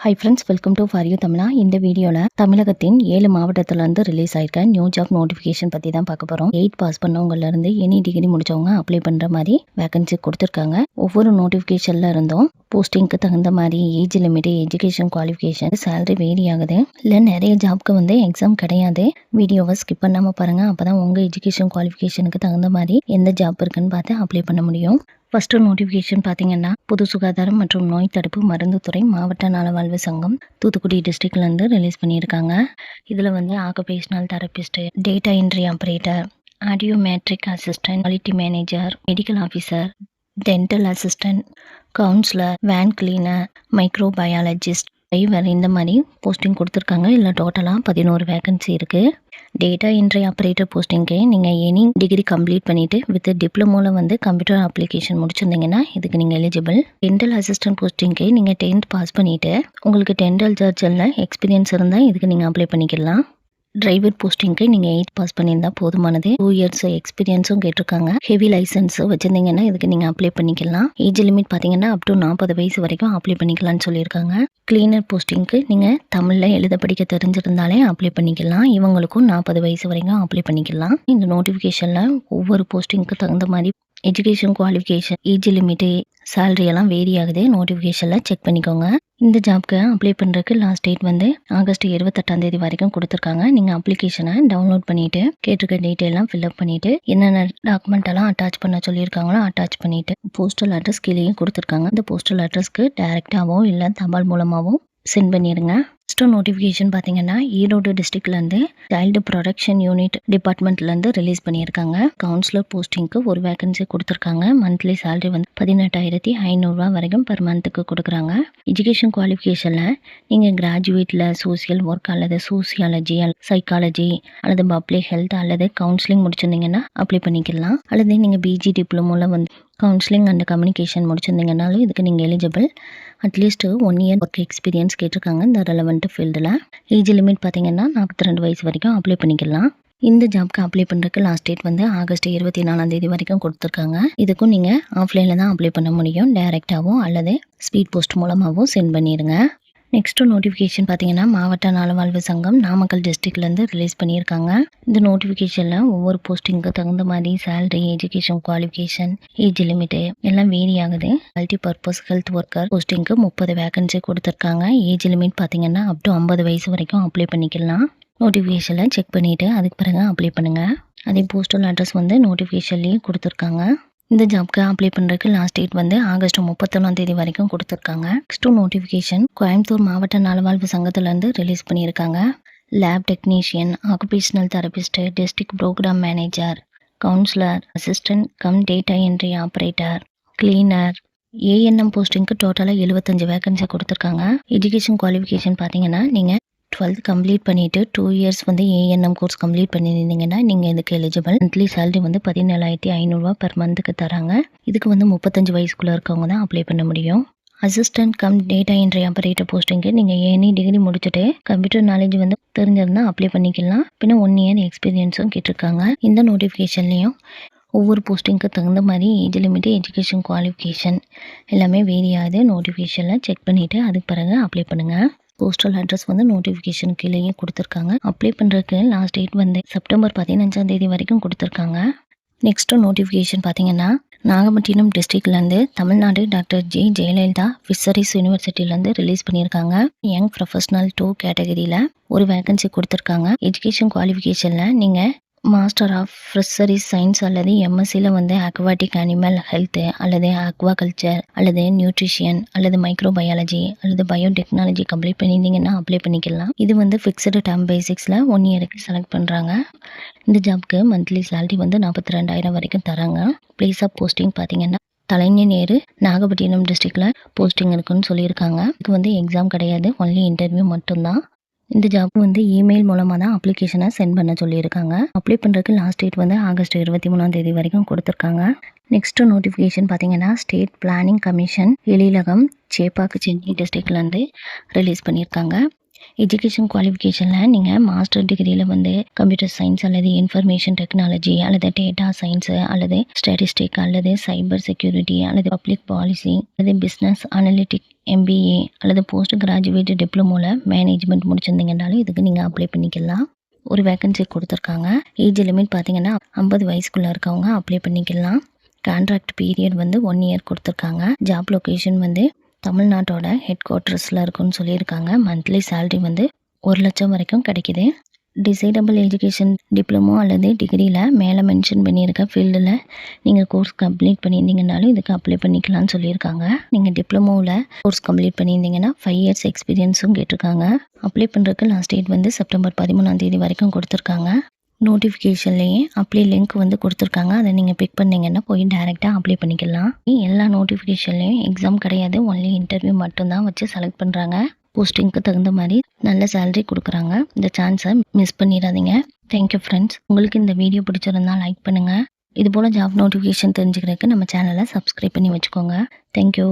Hi friends, welcome to for you தமிழா. இந்த வீடியோவில் தமிழகத்தின் 7 மாவட்டத்திலேருந்து ரிலீஸ் ஆயிருக்க நியூ ஜாப் நோட்டிஃபிகேஷன் பற்றி தான் பார்க்க போகிறோம். 8 பாஸ் பண்ணவங்கலேருந்து எனி டிகிரி முடிச்சவங்க அப்ளை பண்ணுற மாதிரி வேகன்சி கொடுத்துருக்காங்க. ஒவ்வொரு நோட்டிஃபிகேஷனில் இருந்தும் போஸ்டிங்க்கு தகுந்த மாதிரி age limit, education qualification, salary vary ஆகுது. இல்லை நிறைய ஜாப்க்கு எக்ஸாம் கிடையாது. வீடியோவை ஸ்கிப் பண்ணாமல் பாருங்கள். அப்போ தான் உங்கள் எஜுகேஷன் குவாலிஃபிகேஷனுக்கு தகுந்த மாதிரி எந்த ஜாப் இருக்குன்னு பார்த்து அப்ளை பண்ண முடியும். ஃபர்ஸ்ட் நோட்டிஃபிகேஷன் பார்த்தீங்கன்னா, பொது சுகாதாரம் மற்றும் நோய் தடுப்பு மருந்து துறை மாவட்ட நலவாழ்வு சங்கம் தூத்துக்குடி டிஸ்ட்ரிக்ட்லேருந்து ரிலீஸ் பண்ணியிருக்காங்க. இதில் occupational therapist, data entry operator, audio matric assistant, quality manager, medical officer, dental assistant, councillor, van cleaner, microbiologist, driver இந்த மாதிரி போஸ்டிங் கொடுத்துருக்காங்க. இல்லை டோட்டலாக 11 வேகன்சி இருக்குது. டேட்டா என்ட்ரி ஆப்ரேட்டர் போஸ்டிங்க்கு நீங்கள் எனி டிகிரி கம்ப்ளீட் பண்ணிவிட்டு வித் டிப்ளமோவில் கம்ப்யூட்டர் அப்ளிகேஷன் முடிச்சிருந்தீங்கன்னா இதுக்கு நீங்கள் எலிஜிபிள். டென்டல் அசிஸ்டன்ட் போஸ்டிங்க்கு நீங்கள் 10th பாஸ் பண்ணிவிட்டு உங்களுக்கு டென்டல் சர்ஜரில் எக்ஸ்பீரியன்ஸ் இருந்தால் இதுக்கு நீங்கள் அப்ளை பண்ணிக்கலாம். டிரைவர் போஸ்டிங்க்கு நீங்கள் 8th பாஸ் பண்ணியிருந்தால் போதுமானது. 2 இயர்ஸ் எக்ஸ்பீரியன்ஸும் கேட்டிருக்காங்க. ஹெவி லைசன்ஸ் வச்சுருந்தீங்கன்னா இதுக்கு நீங்கள் அப்ளை பண்ணிக்கலாம். ஏஜ் லிமிட் பார்த்தீங்கன்னா அப் டு 40 வயசு வரைக்கும் அப்ளை பண்ணிக்கலாம்னு சொல்லியிருக்காங்க. கிளீனர் போஸ்டிங்க்கு நீங்கள் தமிழில் எழுத படிக்க தெரிஞ்சிருந்தாலே அப்ளை பண்ணிக்கலாம். இவங்களுக்கும் 40 வயசு வரைக்கும் அப்ளை பண்ணிக்கலாம். இந்த நோட்டிஃபிகேஷனில் ஒவ்வொரு போஸ்டிங்க்கு தகுந்த மாதிரி education qualification, age limit, salary எல்லாம் வேரி ஆகுது. நோட்டிஃபிகேஷனில் செக் பண்ணிக்கோங்க. இந்த ஜாப்க்கு அப்ளை பண்ணுறதுக்கு லாஸ்ட் டேட் ஆகஸ்ட் 28 வரைக்கும் கொடுத்துருக்காங்க. நீங்கள் அப்ளிகேஷனை டவுன்லோட் பண்ணிவிட்டு கேட்டிருக்க டீட்டெயிலாம் ஃபில்அப் பண்ணிவிட்டு என்னென்ன டாக்குமெண்ட் எல்லாம் அட்டாச் பண்ண சொல்லியிருக்காங்களோ அட்டாச் பண்ணிவிட்டு போஸ்டல் அட்ரஸ் கீழேயும் கொடுத்துருக்காங்க. இந்த போஸ்டல் அட்ரஸ்க்கு டைரெக்டாகவோ இல்லை தபால் மூலமாகவும் சென்ட் பண்ணிடுங்க. ஃபஸ்ட்டு நோட்டிஃபிகேஷன் பார்த்தீங்கன்னா, ஈரோடு டிஸ்ட்ரிக்ட்லேருந்து சைல்டு ப்ரொடக்ஷன் யூனிட் டிபார்ட்மெண்ட்லேருந்து ரிலீஸ் பண்ணியிருக்காங்க. கவுன்சிலர் போஸ்டிங்க்கு ஒரு வேகன்சி கொடுத்துருக்காங்க. மந்த்லி சேலரி 18,500 வரைக்கும் பர் மந்த்துக்கு கொடுக்குறாங்க. எஜுகேஷன் குவாலிஃபிகேஷனில் நீங்கள் கிராஜுவேட்டில் சோசியல் ஒர்க் அல்லது சோசியாலஜி, சைக்காலஜி அல்லது பப்ளிக் ஹெல்த் அல்லது கவுன்சிலிங் முடிச்சிருந்தீங்கன்னா அப்ளை பண்ணிக்கலாம். அல்லது நீங்கள் பிஜி டிப்ளமோவில் கவுன்சிலிங் அண்ட் கம்யூனிகேஷன் முடிச்சிருந்தீங்கன்னாலும் இதுக்கு நீங்கள் eligible. At least 1 year work experience கேட்டிருக்காங்க இந்த ரெலவெண்ட் ஃபீல்டில். ஏஜ் லிமிட் பார்த்தீங்கன்னா 42 வயசு வரைக்கும் அப்ளை பண்ணிக்கலாம். இந்த ஜாப்க்கு அப்ளை பண்ணுறதுக்கு லாஸ்ட் டேட் ஆகஸ்ட் 24 வரைக்கும் கொடுத்துருக்காங்க. இதுக்கும் நீங்கள் ஆஃப்லைனில் தான் அப்ளை பண்ண முடியும். டைரெக்டாகவும் அல்லது ஸ்பீட் போஸ்ட் மூலமாகவும் சென்ட் பண்ணிடுங்க. நெக்ஸ்ட்டு நோட்டிஃபிகேஷன் பார்த்தீங்கன்னா, மாவட்ட நலவாழ்வு சங்கம் நாமக்கல் டிஸ்ட்ரிக்ட்லேருந்து ரிலீஸ் பண்ணியிருக்காங்க. இந்த நோட்டிஃபிகேஷனில் ஒவ்வொரு போஸ்டிங்க்கு தகுந்த மாதிரி salary, education qualification, age limit எல்லாம் வேரி ஆகுது. மல்டி பர்பஸ் ஹெல்த் ஒர்க்கர் போஸ்டிங்க்கு 30 வேகன்சி கொடுத்துருக்காங்க. ஏஜ் லிமிட் பார்த்தீங்கன்னா அப் டு 50 வயசு வரைக்கும் அப்ளை பண்ணிக்கலாம். நோட்டிஃபிகேஷனில் செக் பண்ணிவிட்டு அதுக்கு பிறகு அப்ளை பண்ணுங்கள். அதே போஸ்டல் அட்ரஸ் நோட்டிஃபிகேஷன்லேயே கொடுத்துருக்காங்க. இந்த ஜாப்க்கு அப்ளை பண்ணுறதுக்கு லாஸ்ட் டேட் ஆகஸ்ட் 31 வரைக்கும் கொடுத்துருக்காங்க. நெக்ஸ்ட் நோட்டிஃபிகேஷன் கோயம்புத்தூர் மாவட்ட நலவாழ்வு சங்கத்திலேருந்து ரிலீஸ் பண்ணியிருக்காங்க. Lab technician, occupational therapist, district programme manager, councillor, assistant cum data entry operator, cleaner, ANM போஸ்டிங்க்கு டோட்டலாக 75 வேகன்சி கொடுத்துருக்காங்க. எஜுகேஷன் குவாலிஃபிகேஷன் பார்த்தீங்கன்னா, நீங்கள் 12th கம்ப்ளீட் பண்ணிவிட்டு 2 இயர்ஸ் ஏஎன்எம் கோர்ஸ் கம்ப்ளீட் பண்ணியிருந்தீங்கன்னா நீங்கள் இதுக்கு எலிஜிபிள். மந்த்லி சேலரி 17,500 பர் மந்த்துக்கு தராங்க. இதுக்கு 35 வயசுக்குள்ளே இருக்கவங்க தான் அப்ளை பண்ண முடியும். Assistant cum data entry operator போஸ்டிங்க்கு நீங்கள் எனி டிகிரி முடிச்சுட்டு கம்ப்யூட்டர் நாலேஜ் தெரிஞ்சிருந்தால் அப்ளை பண்ணிக்கலாம். பின்ன 1 இயர் எக்ஸ்பீரியன்ஸும் கேட்டிருக்காங்க. இந்த நோட்டிஃபிகேஷன்லேயும் ஒவ்வொரு போஸ்டிங்க்கு தகுந்த மாதிரி ஏஜ் லிமிட்டு, எஜுகேஷன் குவாலிஃபிகேஷன் எல்லாமே வேரி ஆகுது. நோட்டிஃபிகேஷனில் செக் பண்ணிவிட்டு அதுக்கு பிறகு அப்ளை பண்ணுங்கள். போஸ்டல் அட்ரஸ் நோட்டிஃபிகேஷன் கீழேயே கொடுத்துருக்காங்க. அப்ளை பண்ணுறதுக்கு லாஸ்ட் டேட் செப்டம்பர் 15 வரைக்கும் கொடுத்துருக்காங்க. நெக்ஸ்ட்டு நோட்டிஃபிகேஷன் பார்த்தீங்கன்னா, நாகப்பட்டினம் டிஸ்ட்ரிக்ட்லேருந்து Tamil Nadu doctor J Jayalalithaa fisheries யூனிவர்சிட்டிலேருந்து ரிலீஸ் பண்ணியிருக்காங்க. யங் ப்ரொஃபஷனல் 2 கேட்டகரியில் ஒரு வேகன்சி கொடுத்துருக்காங்க. எஜுகேஷன் குவாலிஃபிகேஷனில் நீங்கள் மாஸ்டர் ஆஃப் ஃபிஷரிஸ் சயின்ஸ் அல்லது எம்எஸ்சியில் அக்வாட்டிக் அனிமல் ஹெல்த் அல்லது அக்வாகல்ச்சர் அல்லது நியூட்ரிஷியன் அல்லது மைக்ரோபயாலஜி அல்லது பயோடெக்னாலஜி கம்ப்ளீட் பண்ணியிருந்தீங்கன்னா அப்ளை பண்ணிக்கலாம். இது ஃபிக்ஸ்டு டேர்ம் பேசிக்ஸில் 1 இயருக்கு செலக்ட் பண்ணுறாங்க. இந்த ஜாப்க்கு மந்த்லி சேலரி 42,000 வரைக்கும் தராங்க. பிளேஸ் ஆஃப் போஸ்டிங் பார்த்தீங்கன்னா, தலைஞர் நேரு நாகப்பட்டினம் டிஸ்ட்ரிக்டில் போஸ்டிங் இருக்குன்னு சொல்லியிருக்காங்க. இதுக்கு எக்ஸாம் கிடையாது, ஒன்லி இன்டர்வியூ மட்டும்தான். இந்த ஜாப் இமெயில் மூலமாக தான் அப்ளிகேஷனை சென்ட் பண்ண சொல்லியிருக்காங்க. அப்ளை பண்ணுறதுக்கு லாஸ்ட் டேட் ஆகஸ்ட் 23 வரைக்கும் கொடுத்துருக்காங்க. நெக்ஸ்ட்டு நோட்டிஃபிகேஷன் பார்த்தீங்கன்னா, state planning commission Ezhilagam சேப்பாக்கு Chennai டிஸ்ட்ரிக்ட்லேருந்து release பண்ணியிருக்காங்க. எஜுகேஷன் குவாலிஃபிகேஷனில் நீங்கள் மாஸ்டர் டிகிரியில் வந்து கம்ப்யூட்டர் சயின்ஸ் அல்லது இன்ஃபர்மேஷன் டெக்னாலஜி அல்லது டேட்டா சயின்ஸு அல்லது ஸ்டாட்டிஸ்டிக் அல்லது சைபர் செக்யூரிட்டி அல்லது பப்ளிக் பாலிசி அல்லது பிஸ்னஸ் அனலிட்டிக் MBA அல்லது போஸ்ட் கிராஜுவேட் டிப்ளமோவில் மேனேஜ்மெண்ட் முடிச்சிருந்தீங்கன்னாலும் இதுக்கு நீங்கள் அப்ளை பண்ணிக்கலாம். ஒரு வேக்கன்சி கொடுத்துருக்காங்க. ஏஜ் லிமிட் பார்த்தீங்கன்னா 50 வயசுக்குள்ளே இருக்கவங்க அப்ளை பண்ணிக்கலாம். கான்ட்ராக்ட் பீரியட் வந்து 1 இயர் கொடுத்துருக்காங்க. ஜாப் லொக்கேஷன் வந்து தமிழ்நாட்டோட ஹெட் குவார்ட்டர்ஸில் இருக்குன்னு சொல்லியிருக்காங்க. மந்த்லி சேலரி வந்து 1 லட்சம் வரைக்கும் கிடைக்குது. டிசைடபிள் எஜுகேஷன் டிப்ளமோ அல்லது டிகிரியில் மேலே மென்ஷன் பண்ணியிருக்க ஃபீல்டில் நீங்கள் கோர்ஸ் கம்ப்ளீட் பண்ணியிருந்தீங்கனாலும் இதுக்கு அப்ளை பண்ணிக்கலாம்னு சொல்லியிருக்காங்க. நீங்கள் டிப்ளமோவில் கோர்ஸ் கம்ப்ளீட் பண்ணியிருந்தீங்கன்னா 5 இயர்ஸ் எக்ஸ்பீரியன்ஸும் கேட்டிருக்காங்க. அப்ளை பண்ணுறதுக்கு லாஸ்ட் டேட் வந்து செப்டம்பர் 13ஆம் தேதி வரைக்கும் கொடுத்துருக்காங்க. நோட்டிஃபிகேஷன்லேயே அப்ளை லிங்க் வந்து கொடுத்துருக்காங்க. அதை நீங்கள் பிக் பண்ணிங்கன்னா போய் டைரெக்டாக அப்ளை பண்ணிக்கலாம். எல்லா நோட்டிஃபிகேஷன்லேயும் எக்ஸாம் கிடையாது, ஒன்லி இன்டர்வியூ மட்டும்தான் வச்சு செலக்ட் பண்ணுறாங்க. போஸ்டிங்க்கு தகுந்த மாதிரி நல்ல சேலரி கொடுக்குறாங்க. இந்த சான்ஸை மிஸ் பண்ணிடாதீங்க. Thank you friends. உங்களுக்கு இந்த வீடியோ பிடிச்சிருந்தா லைக் பண்ணுங்கள். இதுபோல் ஜாப் நோட்டிஃபிகேஷன் தெரிஞ்சுக்கிறதுக்கு நம்ம சேனலை சப்ஸ்கிரைப் பண்ணி வச்சுக்கோங்க. தேங்க்யூ.